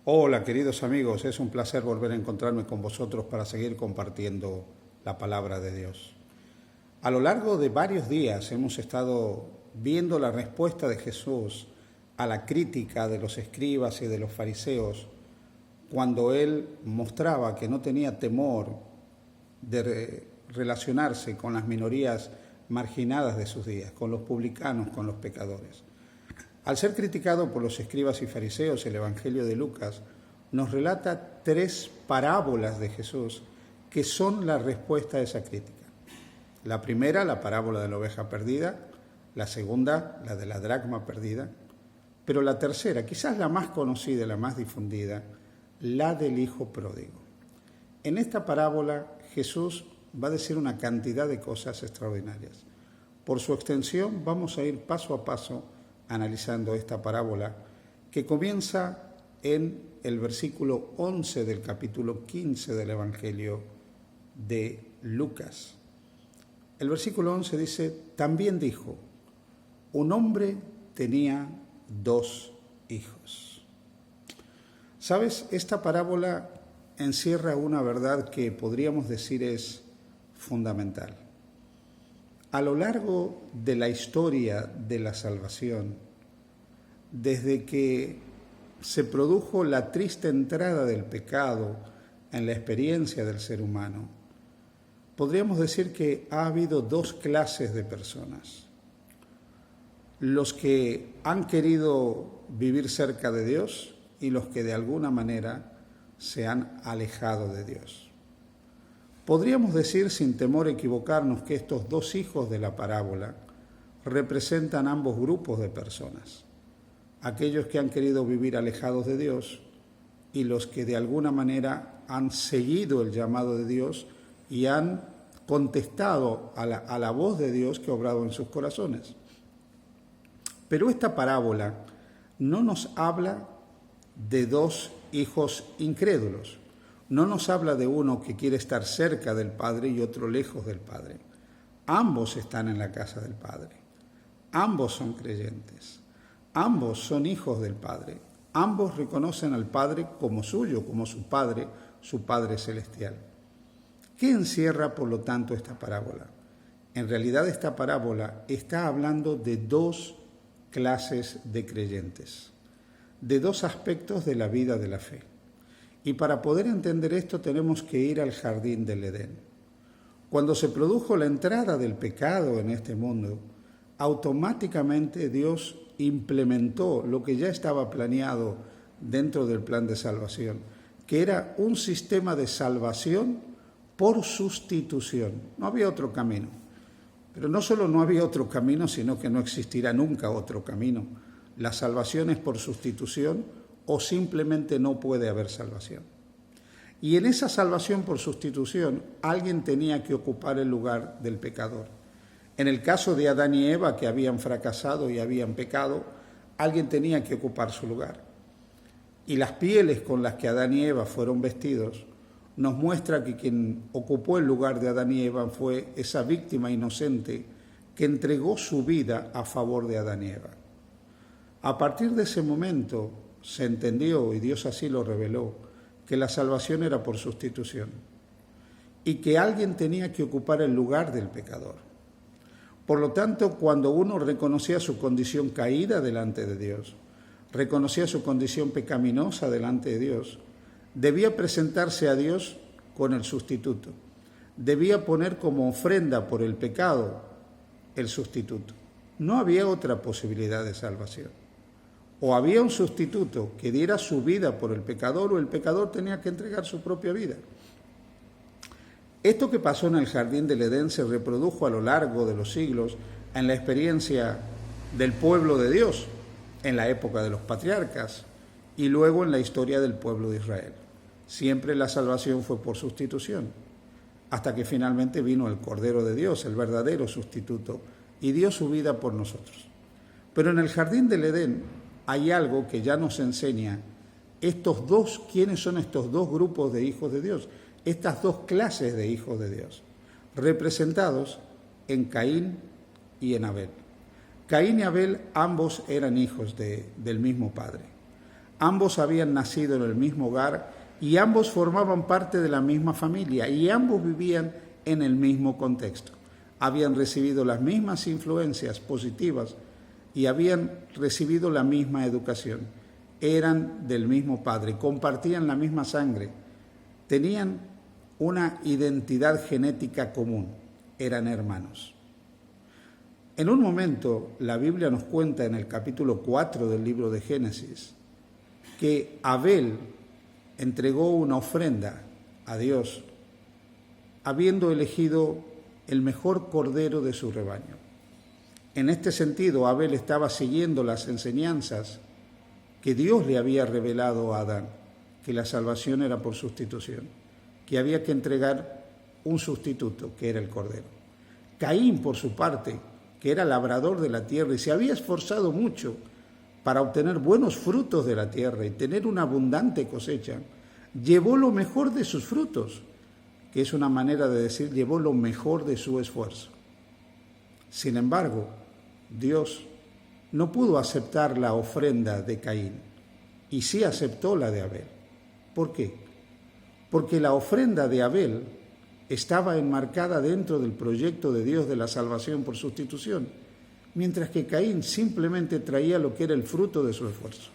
Hola queridos amigos, es un placer volver a encontrarme con vosotros para seguir compartiendo la palabra de Dios. A lo largo de varios días hemos estado viendo la respuesta de Jesús a la crítica de los escribas y de los fariseos cuando él mostraba que no tenía temor de relacionarse con las minorías marginadas de sus días, con los publicanos, con los pecadores. Al ser criticado por los escribas y fariseos, el Evangelio de Lucas nos relata 3 parábolas de Jesús que son la respuesta a esa crítica. La primera, la parábola de la oveja perdida; la segunda, la de la dracma perdida; pero la tercera, quizás la más conocida y la más difundida, la del hijo pródigo. En esta parábola Jesús va a decir una cantidad de cosas extraordinarias. Por su extensión vamos a ir paso a paso analizando esta parábola que comienza en el versículo 11 del capítulo 15 del Evangelio de Lucas. El versículo 11 dice: también dijo, un hombre tenía 2 hijos. ¿Sabes? Esta parábola encierra una verdad que podríamos decir es fundamental. A lo largo de la historia de la salvación, desde que se produjo la triste entrada del pecado en la experiencia del ser humano, podríamos decir que ha habido 2 clases de personas. Los que han querido vivir cerca de Dios y los que de alguna manera se han alejado de Dios. Podríamos decir sin temor a equivocarnos que estos 2 hijos de la parábola representan ambos grupos de personas. Aquellos que han querido vivir alejados de Dios y los que de alguna manera han seguido el llamado de Dios y han contestado a la voz de Dios que ha obrado en sus corazones. Pero esta parábola no nos habla de 2 hijos incrédulos. No nos habla de uno que quiere estar cerca del Padre y otro lejos del Padre. Ambos están en la casa del Padre. Ambos son creyentes. Ambos son hijos del Padre. Ambos reconocen al Padre como suyo, como su Padre celestial. ¿Qué encierra, por lo tanto, esta parábola? En realidad, esta parábola está hablando de 2 clases de creyentes, de 2 aspectos de la vida de la fe. Y para poder entender esto tenemos que ir al jardín del Edén. Cuando se produjo la entrada del pecado en este mundo, automáticamente Dios implementó lo que ya estaba planeado dentro del plan de salvación, que era un sistema de salvación por sustitución. No había otro camino. Pero no solo no había otro camino, sino que no existirá nunca otro camino. La salvación es por sustitución o simplemente no puede haber salvación. Y en esa salvación por sustitución, alguien tenía que ocupar el lugar del pecador. En el caso de Adán y Eva, que habían fracasado y habían pecado, alguien tenía que ocupar su lugar. Y las pieles con las que Adán y Eva fueron vestidos nos muestra que quien ocupó el lugar de Adán y Eva fue esa víctima inocente que entregó su vida a favor de Adán y Eva. A partir de ese momento se entendió, y Dios así lo reveló, que la salvación era por sustitución y que alguien tenía que ocupar el lugar del pecador. Por lo tanto, cuando uno reconocía su condición caída delante de Dios, reconocía su condición pecaminosa delante de Dios, debía presentarse a Dios con el sustituto. Debía poner como ofrenda por el pecado el sustituto. No había otra posibilidad de salvación. O había un sustituto que diera su vida por el pecador, o el pecador tenía que entregar su propia vida. Esto que pasó en el jardín del Edén se reprodujo a lo largo de los siglos en la experiencia del pueblo de Dios, en la época de los patriarcas y luego en la historia del pueblo de Israel. Siempre la salvación fue por sustitución, hasta que finalmente vino el Cordero de Dios, el verdadero sustituto, y dio su vida por nosotros. Pero en el jardín del Edén hay algo que ya nos enseña quiénes son estos 2 grupos de hijos de Dios, estas 2 clases de hijos de Dios, representados en Caín y en Abel. Caín y Abel ambos eran hijos del mismo padre. Ambos habían nacido en el mismo hogar y ambos formaban parte de la misma familia y ambos vivían en el mismo contexto. Habían recibido las mismas influencias positivas y habían recibido la misma educación. Eran del mismo padre, compartían la misma sangre, tenían una identidad genética común, eran hermanos. En un momento, la Biblia nos cuenta en el capítulo 4 del libro de Génesis que Abel entregó una ofrenda a Dios, habiendo elegido el mejor cordero de su rebaño. En este sentido, Abel estaba siguiendo las enseñanzas que Dios le había revelado a Adán, que la salvación era por sustitución, que había que entregar un sustituto, que era el cordero. Caín, por su parte, que era labrador de la tierra y se había esforzado mucho para obtener buenos frutos de la tierra y tener una abundante cosecha, llevó lo mejor de sus frutos, que es una manera de decir, llevó lo mejor de su esfuerzo. Sin embargo, Dios no pudo aceptar la ofrenda de Caín y sí aceptó la de Abel. ¿Por qué? Porque la ofrenda de Abel estaba enmarcada dentro del proyecto de Dios de la salvación por sustitución, mientras que Caín simplemente traía lo que era el fruto de su esfuerzo.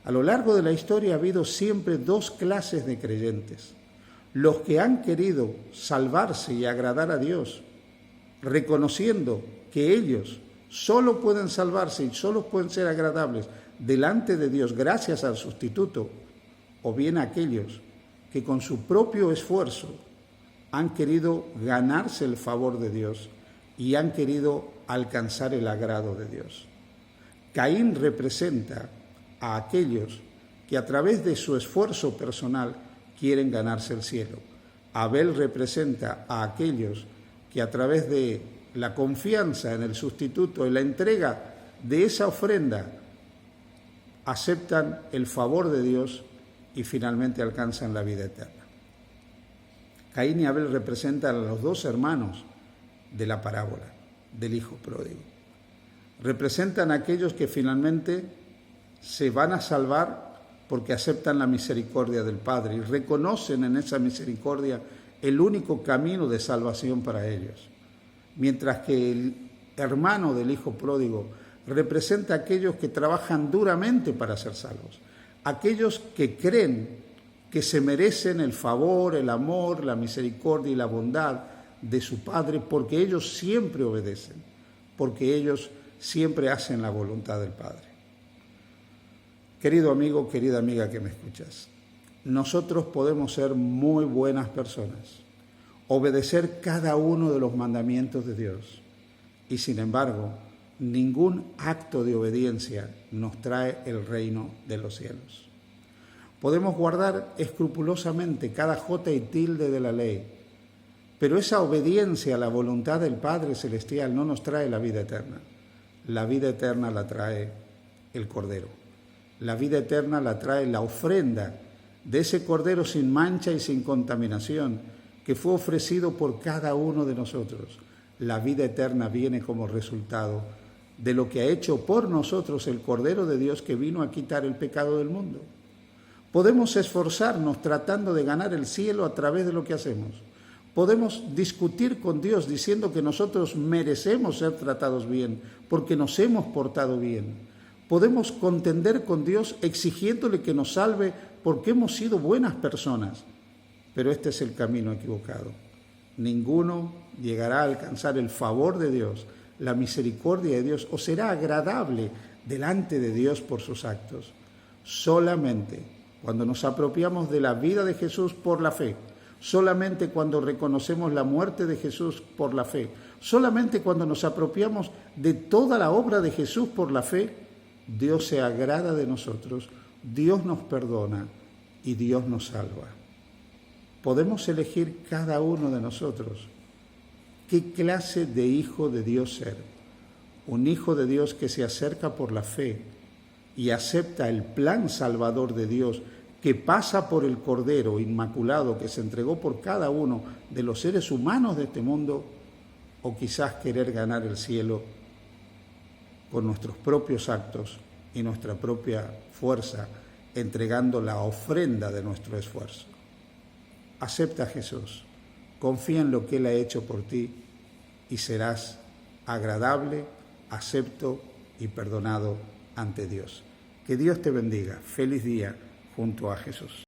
A lo largo de la historia ha habido siempre dos clases de creyentes: los que han querido salvarse y agradar a Dios, reconociendo que ellos solo pueden salvarse y solo pueden ser agradables delante de Dios gracias al sustituto, o bien aquellos que con su propio esfuerzo han querido ganarse el favor de Dios y han querido alcanzar el agrado de Dios. Caín representa a aquellos que a través de su esfuerzo personal quieren ganarse el cielo. Abel representa a aquellos que a través de la confianza en el sustituto y la entrega de esa ofrenda aceptan el favor de Dios y finalmente alcanzan la vida eterna. Caín y Abel representan a los dos hermanos de la parábola del hijo pródigo. Representan a aquellos que finalmente se van a salvar porque aceptan la misericordia del Padre y reconocen en esa misericordia el único camino de salvación para ellos. Mientras que el hermano del hijo pródigo representa a aquellos que trabajan duramente para ser salvos, aquellos que creen que se merecen el favor, el amor, la misericordia y la bondad de su Padre porque ellos siempre obedecen, porque ellos siempre hacen la voluntad del Padre. Querido amigo, querida amiga que me escuchas, nosotros podemos ser muy buenas personas, obedecer cada uno de los mandamientos de Dios y sin embargo ningún acto de obediencia nos trae el reino de los cielos. Podemos guardar escrupulosamente cada jota y tilde de la ley, pero esa obediencia a la voluntad del Padre Celestial no nos trae la vida eterna. La vida eterna la trae el Cordero. La vida eterna la trae la ofrenda de ese Cordero sin mancha y sin contaminación que fue ofrecido por cada uno de nosotros. La vida eterna viene como resultado de lo que ha hecho por nosotros el Cordero de Dios que vino a quitar el pecado del mundo. Podemos esforzarnos tratando de ganar el cielo a través de lo que hacemos. Podemos discutir con Dios diciendo que nosotros merecemos ser tratados bien porque nos hemos portado bien. Podemos contender con Dios exigiéndole que nos salve porque hemos sido buenas personas. Pero este es el camino equivocado. Ninguno llegará a alcanzar el favor de Dios, la misericordia de Dios, o será agradable delante de Dios por sus actos. Solamente cuando nos apropiamos de la vida de Jesús por la fe, solamente cuando reconocemos la muerte de Jesús por la fe, solamente cuando nos apropiamos de toda la obra de Jesús por la fe, Dios se agrada de nosotros, Dios nos perdona y Dios nos salva. Podemos elegir cada uno de nosotros qué clase de hijo de Dios ser. Un hijo de Dios que se acerca por la fe y acepta el plan salvador de Dios que pasa por el Cordero Inmaculado que se entregó por cada uno de los seres humanos de este mundo, o quizás querer ganar el cielo con nuestros propios actos y nuestra propia fuerza, entregando la ofrenda de nuestro esfuerzo. Acepta a Jesús, confía en lo que Él ha hecho por ti y serás agradable, acepto y perdonado ante Dios. Que Dios te bendiga. Feliz día junto a Jesús.